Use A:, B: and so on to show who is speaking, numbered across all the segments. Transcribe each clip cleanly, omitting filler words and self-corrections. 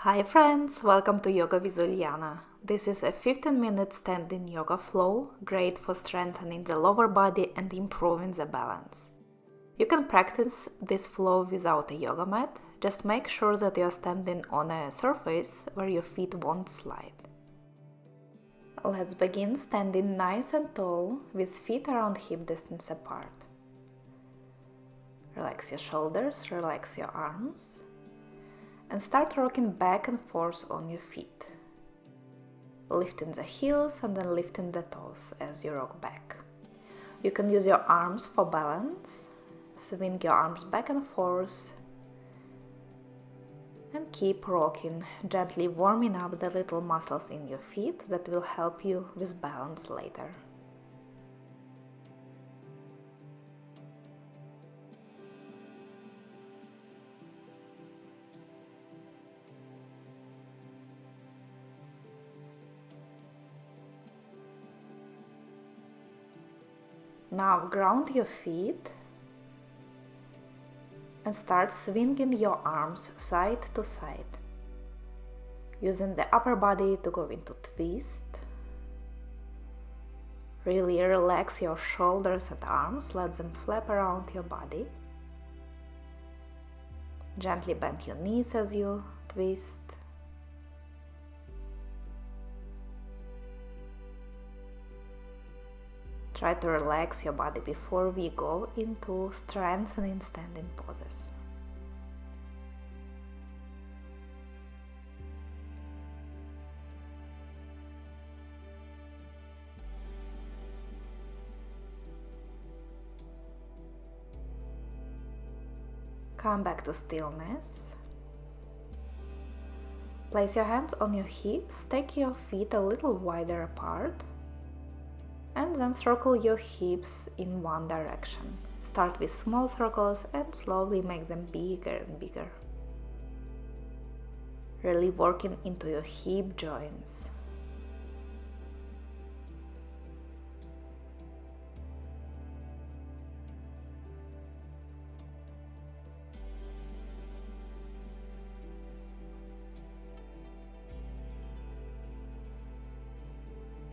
A: Hi friends, welcome to Yoga with Uliana. This is a 15-minute standing yoga flow, great for strengthening the lower body and improving the balance. You can practice this flow without a yoga mat, just make sure that you are standing on a surface where your feet won't slide. Let's begin standing nice and tall with feet around hip distance apart. Relax your shoulders, relax your arms. And start rocking back and forth on your feet. Lifting the heels and then lifting the toes as you rock back. You can use your arms for balance. Swing your arms back and forth. And keep rocking, gently warming up the little muscles in your feet that will help you with balance later. Now ground your feet and start swinging your arms side to side, using the upper body to go into twist. Really relax your shoulders and arms, let them flap around your body. Gently bend your knees as you twist. Try to relax your body before we go into strengthening standing poses. Come back to stillness. Place your hands on your hips, take your feet a little wider apart, and then circle your hips in one direction. Start with small circles and slowly make them bigger and bigger. Really working into your hip joints.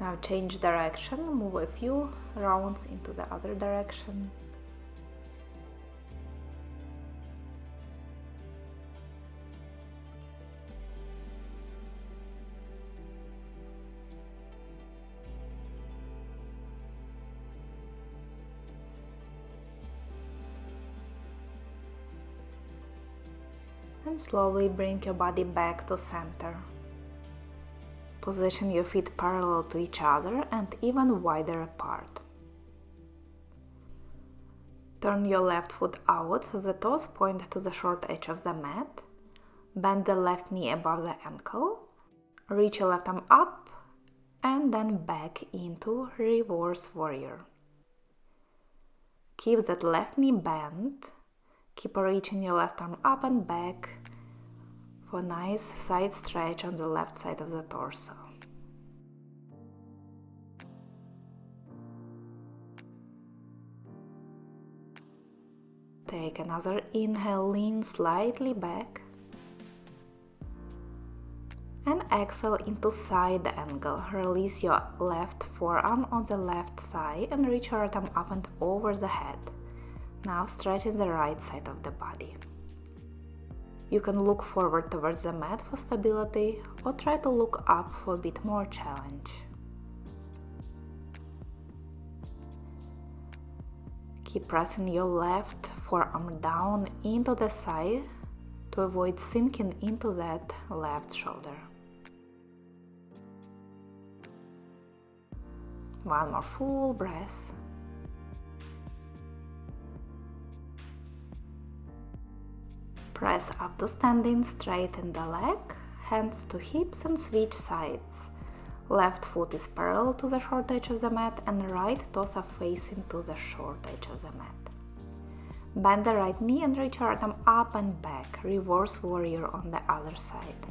A: Now change direction, move a few rounds into the other direction. And slowly bring your body back to center. Position your feet parallel to each other and even wider apart. Turn your left foot out, the toes point to the short edge of the mat. Bend the left knee above the ankle. Reach your left arm up and then back into reverse warrior. Keep that left knee bent. Keep reaching your left arm up and back for a nice side stretch on the left side of the torso. Take another inhale, lean slightly back. And exhale into side angle. Release your left forearm on the left thigh and reach your right arm up and over the head. Now stretching the right side of the body. You can look forward towards the mat for stability or try to look up for a bit more challenge. Keep pressing your left forearm down into the side to avoid sinking into that left shoulder. One more full breath. Press up to standing, straighten the leg, hands to hips and switch sides. Left foot is parallel to the short edge of the mat and right toes are facing to the short edge of the mat. Bend the right knee and reach your right arm up and back, reverse warrior on the other side.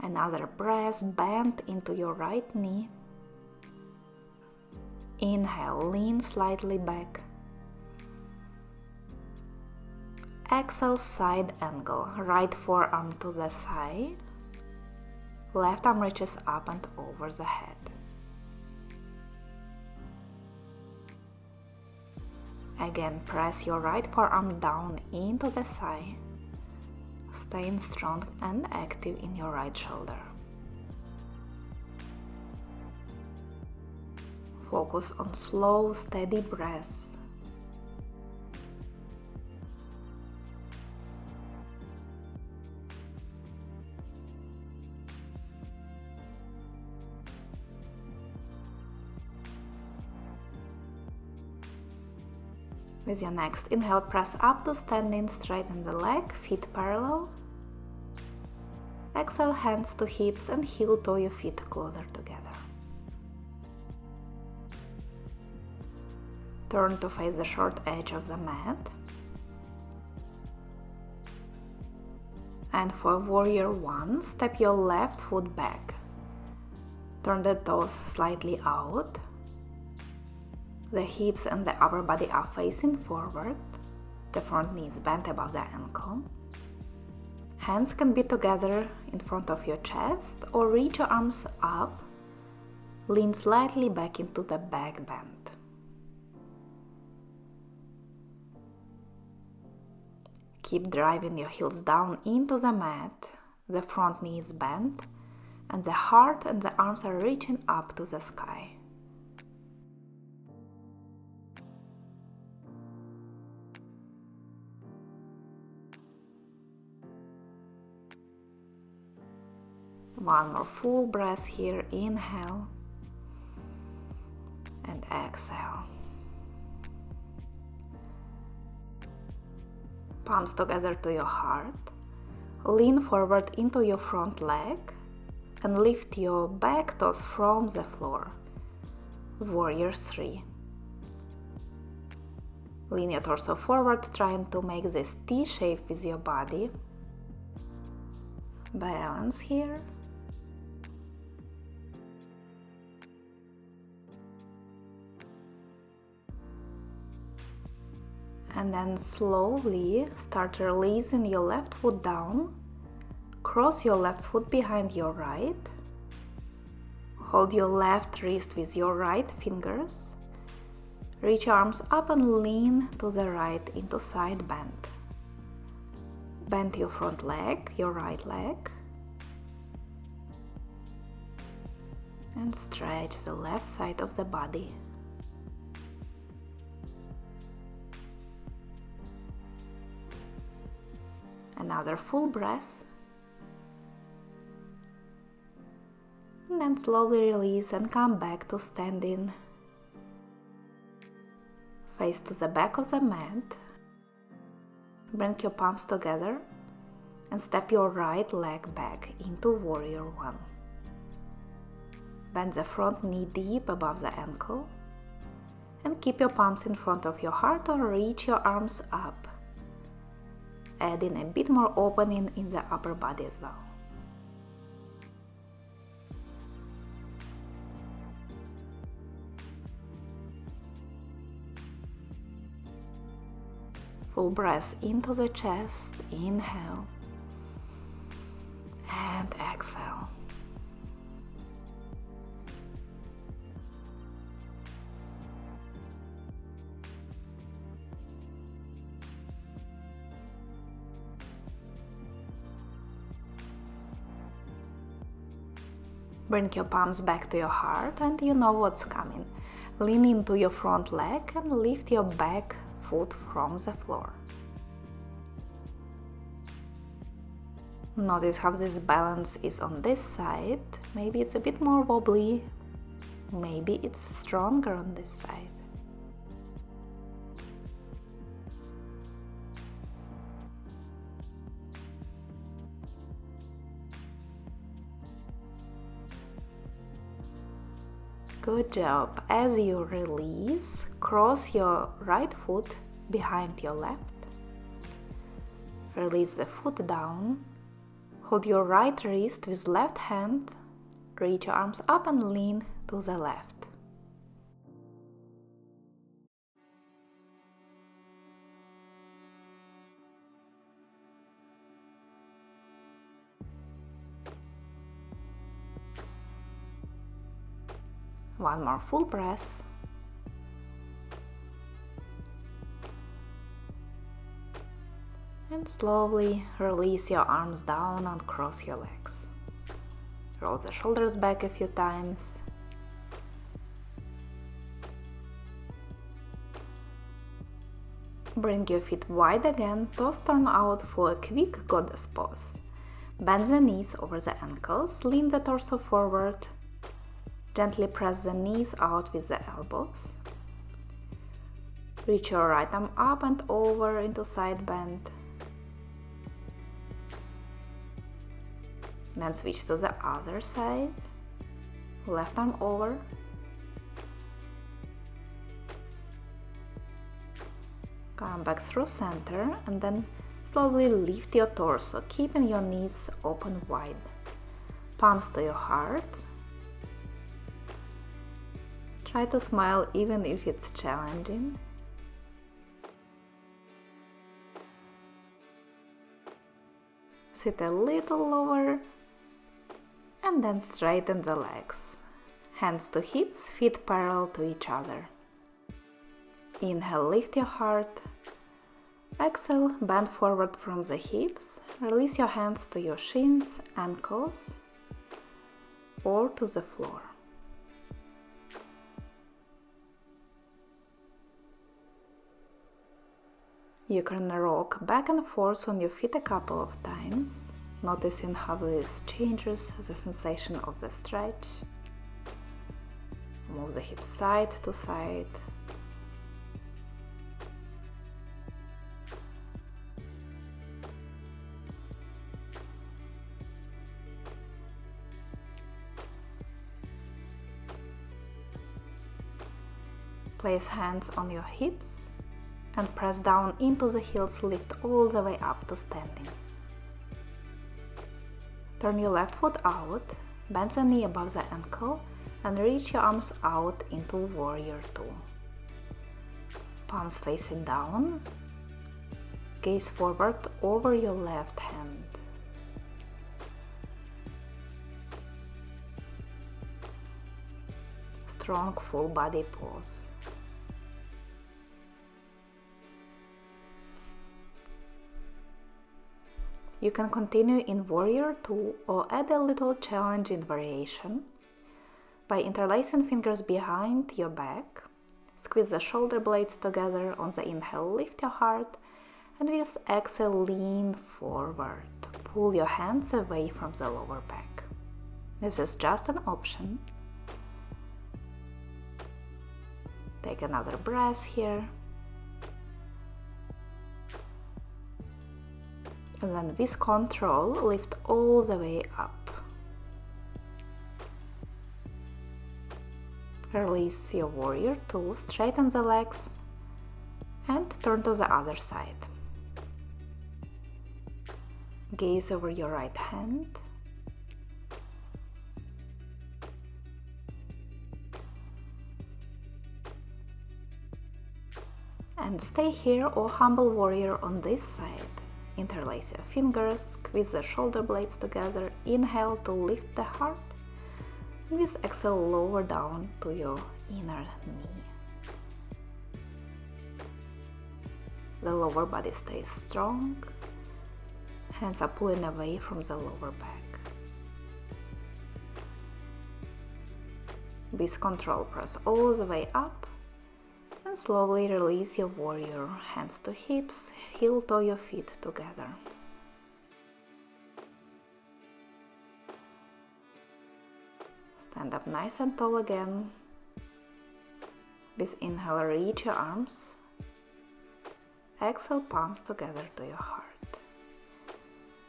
A: Another breath, bend into your right knee. Inhale, lean slightly back. Exhale, side angle, right forearm to the side. Left arm reaches up and over the head. Again, press your right forearm down into the thigh, staying strong and active in your right shoulder. Focus on slow, steady breaths. With your next inhale, press up to standing, straighten the leg, feet parallel. Exhale, hands to hips and heel toe your feet closer together. Turn to face the short edge of the mat. And for Warrior 1, step your left foot back. Turn the toes slightly out. The hips and the upper body are facing forward. The front knee is bent above the ankle. Hands can be together in front of your chest or reach your arms up. Lean slightly back into the back bend. Keep driving your heels down into the mat. The front knee is bent and the heart and the arms are reaching up to the sky. One more full breath here, inhale and exhale. Palms together to your heart. Lean forward into your front leg and lift your back toes from the floor. Warrior 3. Lean your torso forward, trying to make this T shape with your body. Balance here. And then slowly start releasing your left foot down. Cross your left foot behind your right. Hold your left wrist with your right fingers. Reach your arms up and lean to the right into side bend. Bend your front leg, your right leg. And stretch the left side of the body. Another full breath. And then slowly release and come back to standing. Face to the back of the mat. Bring your palms together and step your right leg back into Warrior 1. Bend the front knee deep above the ankle and keep your palms in front of your heart or reach your arms up. Add in a bit more opening in the upper body as well. Full breath into the chest, inhale and exhale. Bring your palms back to your heart and you know what's coming. Lean into your front leg and lift your back foot from the floor. Notice how this balance is on this side. Maybe it's a bit more wobbly. Maybe it's stronger on this side. Good job. As you release, cross your right foot behind your left. Release the foot down. Hold your right wrist with left hand, reach your arms up and lean to the left. One more full breath. And slowly release your arms down and cross your legs. Roll the shoulders back a few times. Bring your feet wide again, toes turn out for a quick goddess pose. Bend the knees over the ankles, lean the torso forward. Gently press the knees out with the elbows. Reach your right arm up and over into side bend. Then switch to the other side. Left arm over. Come back through center and then slowly lift your torso, keeping your knees open wide. Palms to your heart. Try to smile even if it's challenging. Sit a little lower and then straighten the legs. Hands to hips, feet parallel to each other. Inhale, lift your heart. Exhale, bend forward from the hips. Release your hands to your shins, ankles, or to the floor. You can rock back and forth on your feet a couple of times, noticing how this changes the sensation of the stretch. Move the hips side to side. Place hands on your hips and press down into the heels, lift all the way up to standing. Turn your left foot out, bend the knee above the ankle and reach your arms out into Warrior Two. Palms facing down, gaze forward over your left hand. Strong full body pose. You can continue in Warrior Two or add a little challenge in variation by interlacing fingers behind your back. Squeeze the shoulder blades together on the inhale, lift your heart, and with exhale, lean forward. Pull your hands away from the lower back. This is just an option. Take another breath here. And then with control, lift all the way up. Release your Warrior Two, straighten the legs and turn to the other side. Gaze over your right hand. And stay here or humble warrior on this side. Interlace your fingers, squeeze the shoulder blades together, inhale to lift the heart, and with exhale lower down to your inner knee. The lower body stays strong, hands are pulling away from the lower back. With control, press all the way up and slowly release your warrior, hands to hips, heel to your feet together. Stand up nice and tall again. With inhale, reach your arms. Exhale, palms together to your heart.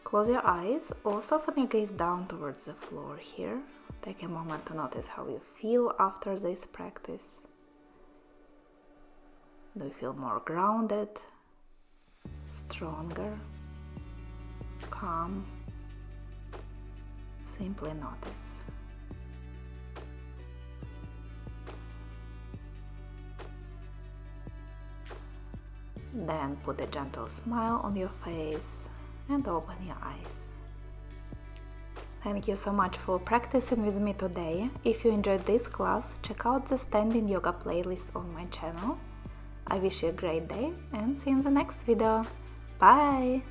A: Close your eyes or soften your gaze down towards the floor here. Take a moment to notice how you feel after this practice. Do you feel more grounded, stronger, calm, Simply notice. Then put a gentle smile on your face and open your eyes. Thank you so much for practicing with me today. If you enjoyed this class, check out the standing yoga playlist on my channel. I wish you a great day and see you in the next video. Bye!